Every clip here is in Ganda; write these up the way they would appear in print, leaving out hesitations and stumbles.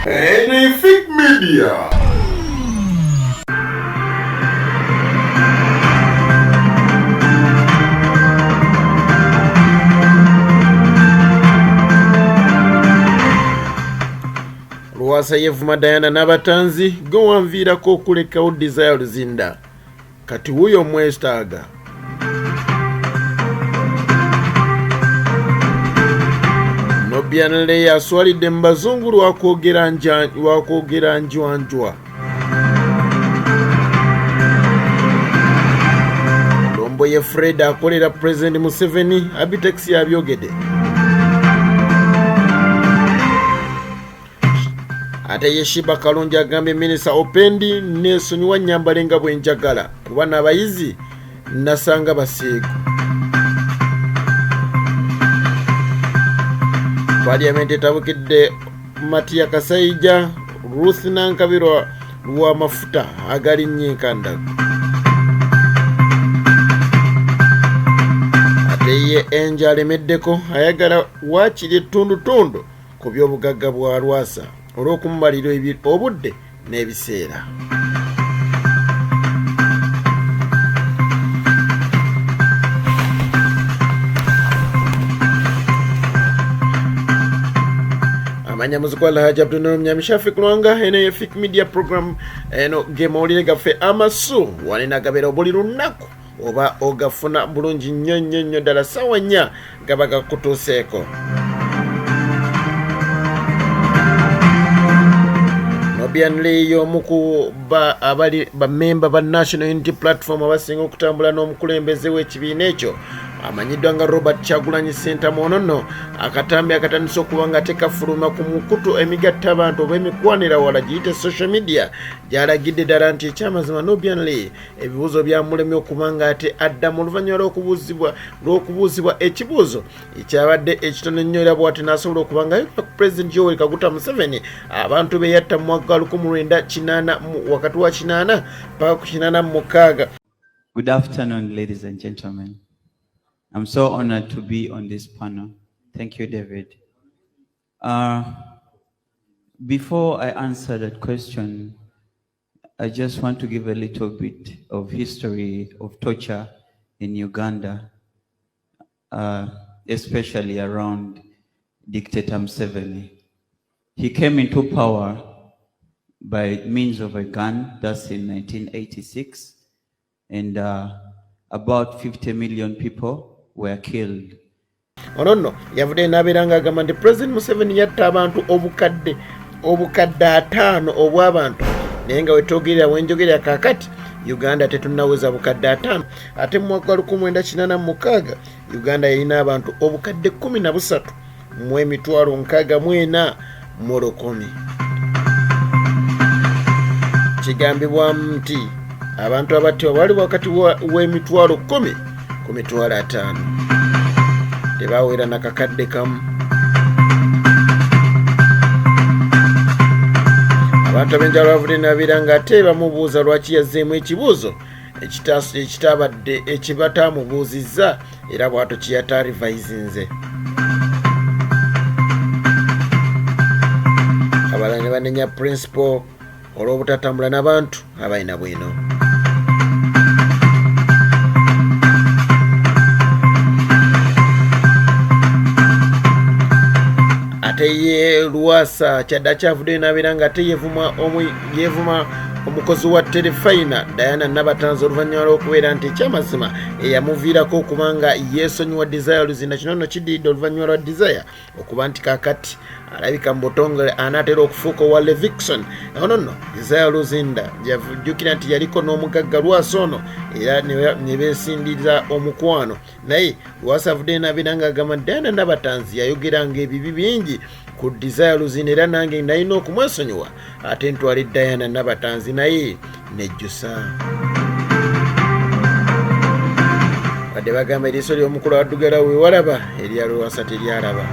Anything Media. Lwasa yevuma Diana n'abatanzi gowanviirako okulekawo Desire Luzinda kati wuyo mwestaaga. Nubian Li aswalidde mu bazungu lwakwogera njwanjwa. Lombo ye Fred akolera President Museveni abitex yabyogedde. Ate Yeshiba Kalonji agambye Minisita Opendi neesonyiwa Nyambale nga bwe njagala kuba n'abayizi nasanga baseego. Parliament etabukidde Matiya Kasaija Ruth Nankabirwa lwa mafuta agali nnyinkanda. Ate ye Enja alemeddeko ayagala waakiri ettundutundu ku by'obugagga bwa Lwasa olw'okumumalira obudde n'ebiseera. Amanya muzikwa Haji Abdunno Mnyamishafi kulwanga eno ye Fik Media program eno gemawulire gaffe amasu wanena gabera buli lunaku oba ogafuna bulungi nnyo ddala ssaawa 4 gaba gakutuuseeko. Nubian Li y'omu ku abali bamemba ba National Unity Platform abasinga okutambula n'omukulembeze w'ekibiina ekyo amanyiddwa nga Robert Kyagulanyi Ssentamu nno akatambi akatandise okuba nga tekafuluma ku mukutu emigatta abantu oba emikwanira wala giyite social media gy'alagidde ddala nti ekyamazima Nubian Li ebibuuzo byamulemye okuba nga ate adda mu luvannyuma lw'okubuuzibwa ekibuuzo ekyabadde ekitono ennyo era bw'ati n'asobola okuba nga ku President Yoweri Kaguta Museveni abantu be yatta mu mwaka 1980 wakati wa 80 mpaka ku 86. Good afternoon, ladies and gentlemen. I'm so honored to be on this panel. Thank you, David. Before I answer that question, I just want to give a little bit of history of torture in Uganda, especially around dictator Museveni. He came into power by means of a gun, that's in 1986, and about 50 million people were killed. Ono yavudde n'abeeranga agamba nti President Museveni yatta abantu obukadde 5 obw'abantu naye nga wetwogerera wenjogerera kaakati Uganda tetunnaweza bukadde 5 ate mu mwaka 1986 Uganda yalina abantu obukadde 13 mu emitwalo 64 mu 100. Kigambibwa nti abantu abattibwa bali wakati w'emitwalo 10 ku mitwalo 5 tebawera nakakadde kamu. Abantu abenjala bavudde n'abeera nga ate bamubuuza lwaki yazzeemu ekibuuzo ekitabadde ekibatamubuuzizza era bw'ato kiyataarivayizinze. Abalala ne banenya principal olw'obutatambula n'abantu abalina bwino. Ate ye Lwasa kyadda kyavudde n'abeera nga ate yevuma omukozi wa Terefayina Diana Nabatanzi oluvannyuma lw'okubeera nti ekyamazima eyamuviirako okuba nga yeesonyiwa Desire Luzinda. Kino nno kiddiridde oluvannyuma lwa Desire okuba nti kaakati alabika mu butongole anaatera okufuuka owa Levikson. Ono nno Desire Luzinda yajjukira nti yaliko n'omugagga Lwasa ono era ne beesindiriza omukwano naye Lwasa avudde n'abeera ng'agamba Diana Nabatanzi yayogeranga ebibi bingi ku Desire Luzinda era nange nalina okumwesonyiwa ate ntwale Diana Nabatanzi naye nejjusa. Badde bagamba eriiso ly'omukulu addugala weewalaba erya Lwasa teryalaba.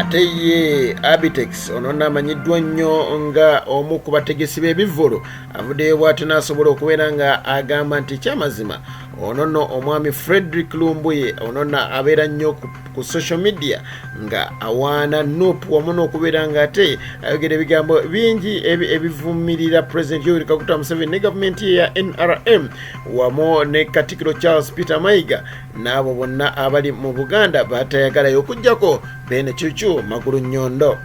ate ye Abitex ono namanyiddwa nnyo nga omu ku bategesi b'ebivvulu avuddeyo bw'ati n'asobola okubeera nga agamba nti kyamazima onono omwami Frederick Lumbuye ononna abeera nnyo ku social media nga awaana Nuupu wamu n'okubeera nga ate ayogera ebigambo bingi ebivumirira President Yoweri Kaguta Museveni ne gavumenti ya NRM wamu ne Katikkiro Charles Peter Mayiga n'abo bonna abali mu Buganda batayagalayo okujjako Bene Cuucu Magulu Nyondo.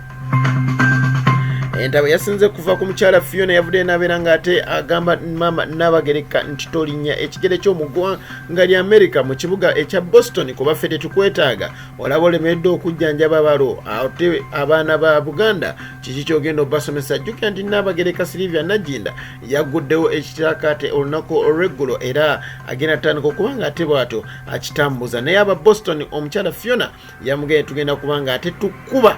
Entabo yasinze kuva ku mukyala Fiona yavudde n'abeera nga ate agamba Maama Nabagereka nti tolinnya ekigere ky'omuggwanga lya America mu kibuga ekya Boston kuba ffe tetukwetaaga olaba olemedde okujjanjaba abalo ate abaana ba Buganda kiki kyogenda obasomesa. Jjukira nti Nabagereka Sylvia Nagginda yagguddewo ekitaakaate olunaku olw'eggulo era agenda tandika okubanga ate bw'atyo akitambuza naye aba Boston omukyala Fiona yamugenda tugenda kubanga ate tukkuba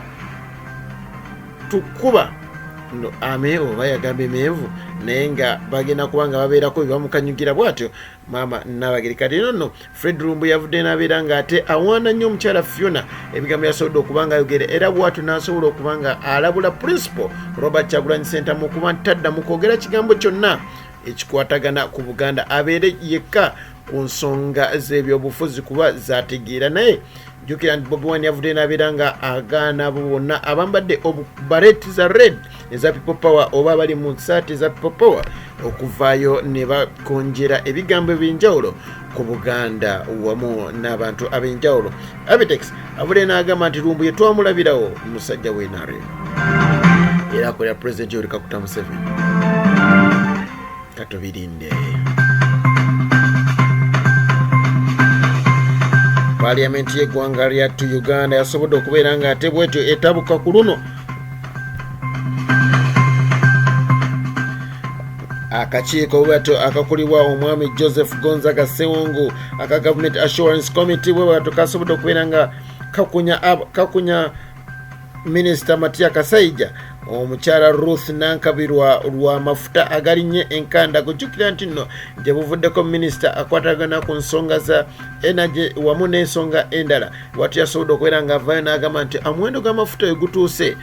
no ame oba yagamba emenvu naye nga bagenda kubanga babeerako bebamukanyugira bw'atyo Maama Nabagereka. Kati nno Fred Lumbu yavudde n'abeera nga ate awaana nnyo omukyala Fiona ebigambo yasobodde okubanga ayogera era bw'atyo n'asobola okubanga alabula Principal Robert Kyagulanyi Ssentamu mu kuba ntadda mu kwogera kigambo kyonna ekikwatagana ku Buganda abeere yekka ku nsonga z'ebyobufuzi kuba zategeera. Naye jjukira nti Bobi Wine yavudde n'abeera nga agaana abo bonna abambadde obubareti za red eza People Power oba abali mu nsaati za People Power okuvaayo ne bakonjera ebigambo ebyenjawulo ku Buganda wamu n'abantu ab'enjawulo. Abitex avudde n'agamba nti Lumbu ye twamulabirawo musajja w'NRM era akolera President Yoweri Kaguta Museveni. Katubirinde. Parliament y'eggwanga lyattu Uganda yasobodde okubeera nga ate bwetyo etabuka ku luno akakiiko bwetyo akakulibwa omwami Joseph Gonzaga Sewongu aka Government Assurance Committee bwetyo kasobodde okubeera nga kakunya Minister Matia Kasaija omukyala Ruth Nankabirwa lwa mafuta agalinnye enkanda. Kujjukira nti nno gye buvuddeko Minister akwatagana ku nsonga za energy wamu n'ensonga endala bw'atyo yasobodde okubeera nga avaayo n'agamba nti omuwendo gw'amafuta we gutuuse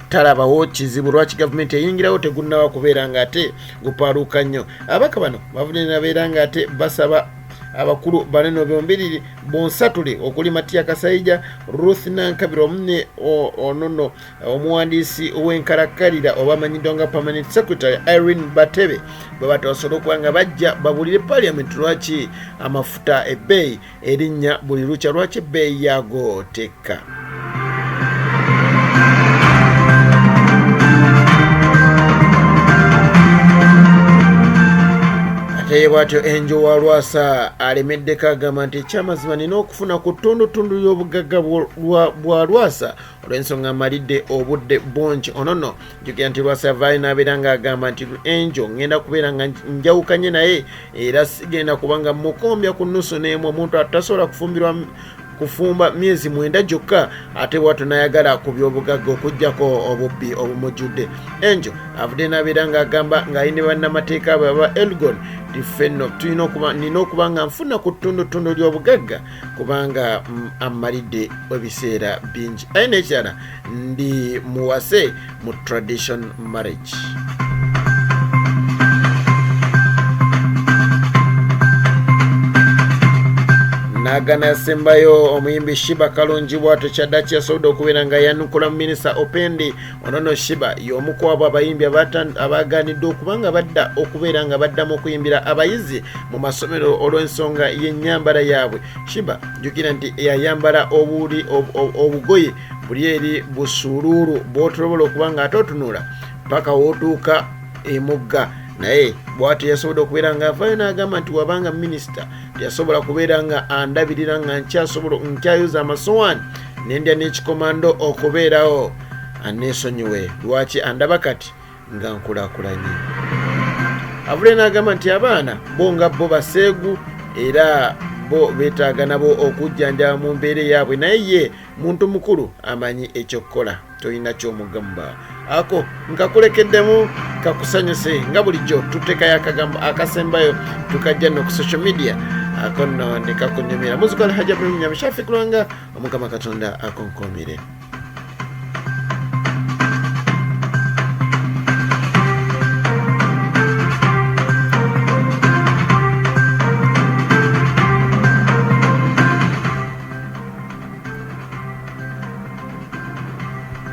talabawo kizibu lwaki gavumenti eyingirawo tegunnaba kubeera nga ate gupaaluuka nnyo. Abaka bano bavudde n'abeera nga ate basaba abakulu banene bombiriri bonsatule okuli Matia Kasaija, Ruth Nankabirwa omune onono omuwandiisi ow'enkalakkalira oba amanyiddwa nga Permanent Secretary Irene Batebe bwe batasobola okuba nga bajja babulire Parliament lwaki amafuta ebbeeyi erinnya buli lukya lwaki ebbeeyi yaago tekka. Ate bw'atyo Enjo wa Lwasa alemeddeko agamba nti ekyamazima nina okufuna ku ttundutundu y'obugagga bwa Lwasa olw'ensonga amalidde obudde bungi onono. Jjukira nti Lwasa yavaayo n'abeera ng'agamba nti Enjo ngenda kubeera nga njawukanye naye era sigenda kubanga mukombya ku nnusu n'emu omuntu atasobola kufumba myezi 9 gyokka ate bw'atyo n'ayagala ku by'obugagga okuggyako obubbi obumujjudde. Enjo avudde n'abeera ng'agamba ng'ayina bannamateeka abo aba Elgon tifenno nina okuba nga nfuna ku ttundutundu ly'obugagga kubanga amalidde ebiseera bingi. Aye n'ekirala ndi muwase mu tradition marriage. Nagana yasembayo omuyimbi Shiba Kalungi bw'atyo kyaddaaki yasobodde okubeera nga yanukula Minisita Opendi onono. Shiba y'omu ku abo abayimbi abaagaaniddwe okubanga badda okubeera nga baddamu okuyimbira abayizi mu masomero olw'ensonga y'ennyambala yaabwe. Shiba jjukira nti yayambala obugoye buli eri busuuluulu bw'otobola okuba nga ate otunula paka w'otuuka emugga. Naye bw'atyo yasobodde okubeera nga avaayo n'agamba nti wabanga minisita yasobola kubeera nga andabirira nga nkyayuza amasowaani nendya n'ekikomando okubeerawo aneesonyiwe lwaki andaba kati nga nkulaakulanye. Avule n'agamba nti abaana bo nga bo baseegu era bo beetaaga nabo okujjanjaba mu mbeera yaabwe naye ye muntu mukulu amanyi ekyokukola tolina ky'omugamba. Ako nkakulekeddemu kakusanyuse nga bulijjo tutekayo akagambo akasembayo tukajja no ku social media ako nno ne kakunyumira. Muzikola hajja Shafi kulwanga Omukama Katonda akonkomere.